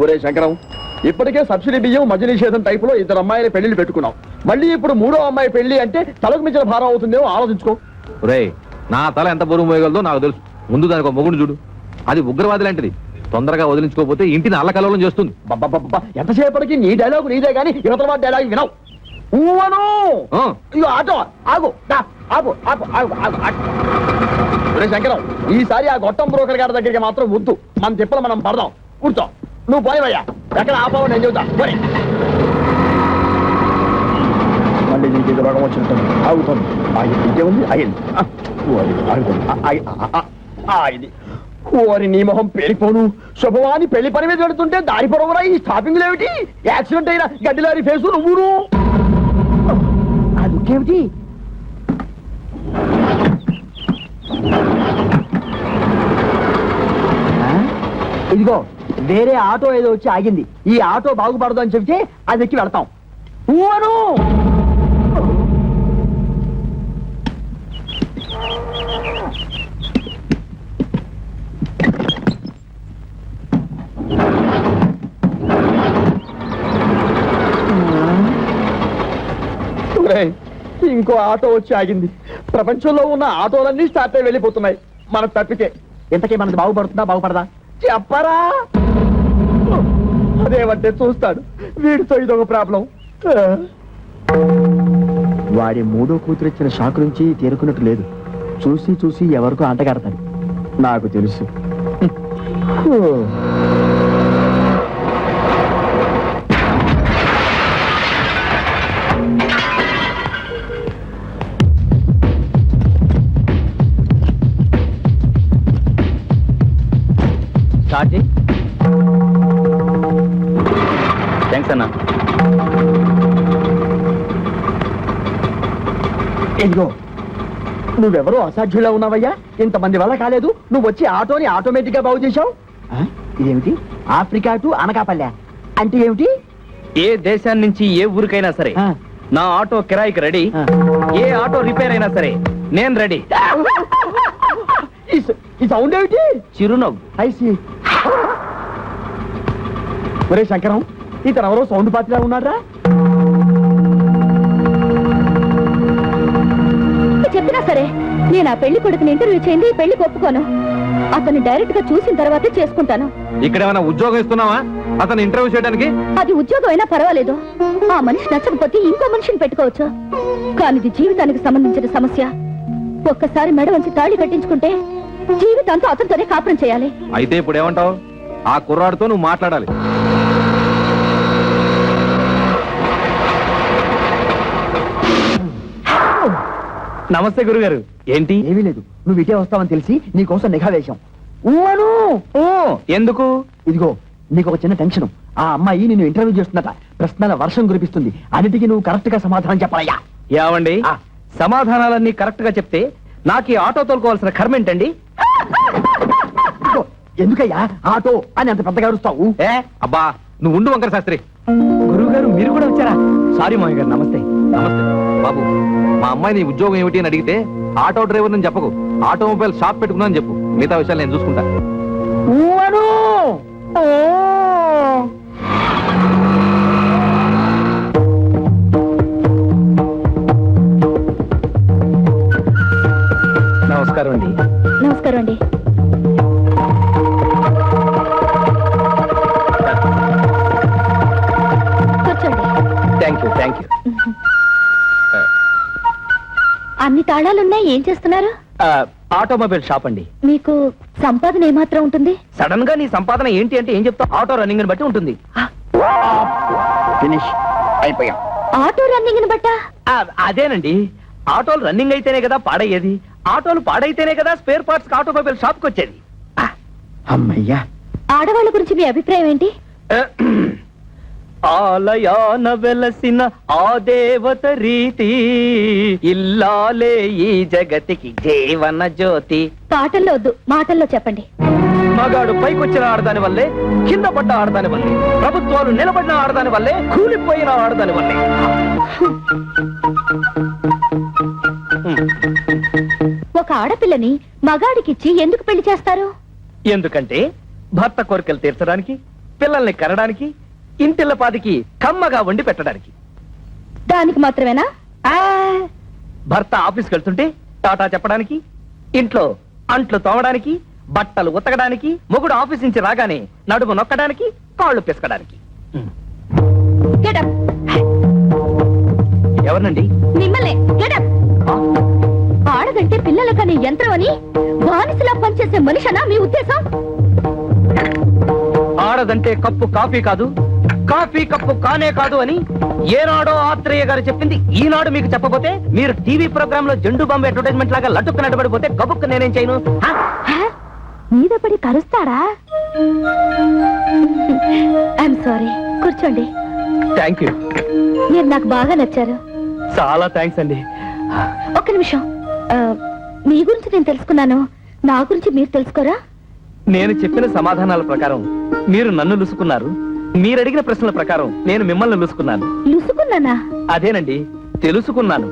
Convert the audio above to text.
ఒరే శంకరం, ఇప్పటికే సబ్సిడీ బియ్యం మద్య నిషేధం టైపులో 2 అమ్మాయిల పెళ్లిళ్ళు పెట్టుకున్నాం. మళ్ళీ ఇప్పుడు 3వ అమ్మాయి పెళ్లి అంటే తలకు మించిన భారం అవుతుందేమో ఆలోచించుకో. రే, నా తల ఎంత బరువు మోయగలదో నాకు తెలుసు. ముందు దానికి ఒక మొగుడు చూడు. అది ఉగ్రవాది లాంటిది. తొందరగా వదిలించుకోకపోతే ఇంటిని అల్లకల్లోలం చేస్తుంది. ఎంతసేపటికి నీ డైలాగు నీదే గానీ యువతల వాడి డైలాగ్ వినవు. ఊవను ఇగో ఆటో ఆగు, ఆగు ఆగు ఆగు ఆగు ఆగు. ఒరే శంకరం, ఈసారి ఆ గొట్టం బ్రోకర్ గారి దగ్గరికి మాత్రం వద్దు. మన తిప్పలు మనం పడదాం. కూర్చో. నువ్వు పోయవయ్యా. ఎక్కడ ఆపావు నేను చెబుతా. పోయి. మళ్ళీ నీకు ఇది రోగం వచ్చినట్టు ఆగుతుంది. ఇంకేముంది? అయింది. ఆగింది. ఓరి నీ మొహం పేలిపోను. శుభవాని పెళ్లి పని మీద పెడుతుంటే దారి పొడవురా ఈ స్టాపింగ్లు ఏమిటి? యాక్సిడెంట్ అయినా గడ్డిలారి ఫేసు నువ్వును. అదుకేమిటి? ఇదిగో వేరే ఆటో ఏదో వచ్చి ఆగింది. ఈ ఆటో బాగుపడదు అని చెప్తే అది ఎక్కి వెళ్తాం. ఊను ఇంకో ఆటో వచ్చి ఆగింది. ప్రపంచంలో ఉన్న ఆటోలన్నీ స్టార్ట్ అయి వెళ్ళిపోతున్నాయి. మన తప్పితే ఇంతకీ మనది బాగుపడుతుందా బాగుపడదా చెప్పరా? అదేమంటే చూస్తాడు. వీడితో ఇదొక ప్రాబ్లం. వాడి 3వ కూతురు ఇచ్చిన షాక్ నుంచి తేరుకున్నట్టు లేదు. చూసి చూసి ఎవరికో అంటగడతాడు. నాకు తెలుసు. థ్యాంక్స్ అన్నా. ఇదిగో నువ్వెవరో అసాధ్యులా ఉన్నావయ్యా. ఇంతమంది వల్ల కాలేదు. నువ్వు వచ్చి ఆటోని ఆటోమేటిక్ గా బాగు చేశావు. ఇదేమిటి? ఆఫ్రికా టు అనకాపల్లె అంటే ఏమిటి? ఏ దేశాన్ని నుంచి ఏ ఊరికైనా సరే నా ఆటో కిరాయికి రెడీ. ఏ ఆటో రిపేర్ అయినా సరే నేను రెడీ. ఈ సౌండ్ ఏమిటి? చిరునవ్వు. ఐసి. ఒరే శంకరం, ఇతను ఎవరో సౌండ్ పార్టీలా ఉన్నారా? చెప్పినా సరే నేను ఆ పెళ్లి కొడుకుని ఇంటర్వ్యూ చేయండి. పెళ్లి ఒప్పుకోను. అతన్ని డైరెక్ట్ గా చూసిన తర్వాతే చేసుకుంటాను. ఇక్కడ ఏమైనా ఉద్యోగం ఇస్తున్నావా అతను ఇంటర్వ్యూ చేయడానికి? అది ఉద్యోగం అయినా పర్వాలేదు. ఆ మనిషి నచ్చకపోతే ఇంకో మనిషిని పెట్టుకోవచ్చు. కానీ ఇది జీవితానికి సంబంధించిన సమస్య. ఒక్కసారి మెడ వంచి తాళి కట్టించుకుంటే జీవితాంతో అతనితోనే కాపురం చేయాలి. అయితే ఇప్పుడు ఏమంటావు? ఆ కుర్రాడితో నువ్వు మాట్లాడాలి. నమస్తే గురుగారు. ఏంటి? ఏమీ లేదు. నువ్వు ఇటే వస్తావని తెలిసి నీకోసం నిఘా వేశాం. ఎందుకు? ఇదిగో నీకు ఒక చిన్న టెన్షన్. ఆ అమ్మాయి నిన్ను ఇంటర్వ్యూ చేస్తున్నట. ప్రశ్నల వర్షం కురిపిస్తుంది. అన్నిటికీ నువ్వు కరెక్ట్ గా సమాధానం చెప్పాలయ్యా. ఏమండి, సమాధానాలన్నీ కరెక్ట్ గా చెప్తే నాకు ఈ ఆటో తోలుకోవాల్సిన కర్మ ఏంటండి? ఎందుకయ్యా ఆటో అని అంత పెద్దగా అరుస్తావు? అబ్బా నువ్వు ఉండు వంకర శాస్త్రి. గురువు గారు మీరు కూడా వచ్చారా? సారీ మామయ్య గారు. నమస్తే. నమస్తే బాబు. మా అమ్మాయి నీ ఉద్యోగం ఏమిటి అని అడిగితే ఆటో డ్రైవర్ అని చెప్పకు. ఆటోమొబైల్ షాప్ పెట్టుకున్నాను చెప్పు. మిగతా విషయాలు నేను చూసుకుంటా. నమస్కారం అండి. నమస్కారం అండి. కూర్చోండి. Thank you. అన్ని తాళాలున్నాయి. ఏం చేస్తున్నారు? ఆటోమొబైల్ షాప్ అండి. మీకు సంపాదన ఏమాత్రం ఉంటుంది? సడన్ గా నీ సంపాదన ఏంటి అంటే ఏం చెప్తావు? ఆటో రన్నింగ్ బట్టి ఉంటుంది. ఫినిష్ అయిపోయాం. ఆటో రన్నింగ్ బట్టా? అదేనండి. ఆటోలు రన్నింగ్ అయితేనే కదా పాడయ్యేది. ఆటోలు పాడైతేనే కదా స్పేర్ పార్ట్స్ ఆటోమొబైల్ షాప్ కి వచ్చేది. అమ్మయ్యా. ఆడవాళ్ళ గురించి మీ అభిప్రాయం ఏంటి? ఆలయాన వెలసిన ఆ దేవత రీతి ఇల్లాలే ఈ జగతికి జీవన జ్యోతి. పాటల్లో వద్దు, మాటల్లో చెప్పండి. మగాడు పైకొచ్చిన ఆడదాని వల్లే, కింద పడ్డ ఆడదాని వల్లే, ప్రభుత్వాలు నిలబడిన ఆడదాని వల్లే, కూలిపోయిన ఆడదాని వల్లే. ఒక ఆడపిల్లని మగాడికిచ్చి ఎందుకు పెళ్లి చేస్తారు? ఎందుకంటే భర్త కోరికలు తీర్చడానికి, పిల్లల్ని కనడానికి ఇంటిళ్ళ పాదికి కమ్మగా వండి పెట్టడానికి. దానికి మాత్రమేనా? ఆ, భర్త ఆఫీస్కి వెళ్తుంటే టాటా చెప్పడానికి, ఇంట్లో అంట్లు తోమడానికి, బట్టలు ఉతకడానికి, మొగుడు ఆఫీస్ నుంచి రాగానే నడుము నొక్కడానికి, కాళ్ళు పిసకడానికి. Get up. ఎవరినండి? మిమ్మల్ని Get up. ఆడదంటే పిల్లల కనే యంత్రం అని బానిసలా పనిచేసే మనిషనా మీ ఉద్దేశం? ఆడదంటే కప్పు కాఫీ కాదు, కాఫీ కప్పు కానే కాదు అని ఏనాడో ఆత్రేయ గారు చెప్పింది ఈనాడు మీకు చెప్పబోతే మీరు టీవీ ప్రోగ్రామ్ లో జెండు బాంబు అడ్వర్టైజ్మెంట్ లాగా లట్టుకు నడబడిపోతే గబుక్కు నేనేం చేయను? మీద పడి కరుస్తారా? I'm sorry. కూర్చోండి. Thank you. మీరు నాకు బాగా నచ్చారు. చాలా థ్యాంక్స్ అండి. ఒక్క నిమిషం. మీ గురించి నేను తెలుసుకున్నాను, నా గురించి మీరు తెలుసుకోరా? నేను చెప్పిన సమాధానాల ప్రకారం మీరు నన్ను లుసుకున్నారు, మీరు అడిగిన ప్రశ్నల ప్రకారం నేను మిమ్మల్ని లుసుకున్నాను. లుసుకున్నానా? అదేనండి, తెలుసుకున్నాను.